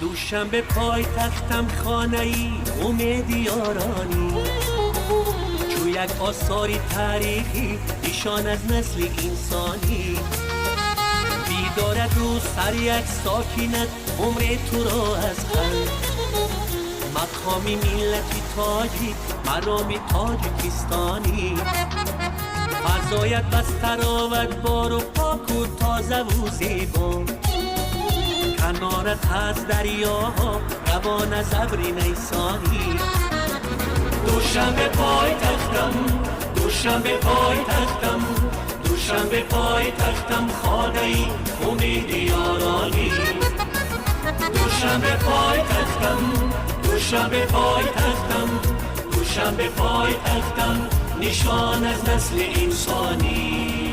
دوشنبه پای تختم خانه ای امید یارانی، چو یک آثاری تاریخی ایشان از نسل انسانی. بیدارد رو سر یک ساکینت عمر تو را از قلب، مقامی ملتی تاجی مرامی تاجیکستانی. فضایت بس تراوت بار و پاک و تازه و زیبا، کنارت هست دریاها روان از ابر نیسانی. دوشنبه پای تختم، دوشنبه پای تختم، دوشنبه پای تختم خانه ای امید یارانی. دوشنبه پای تختم، دوشنبه پای تختم، دوشنبه پای تختم نشان از نسل انسانی.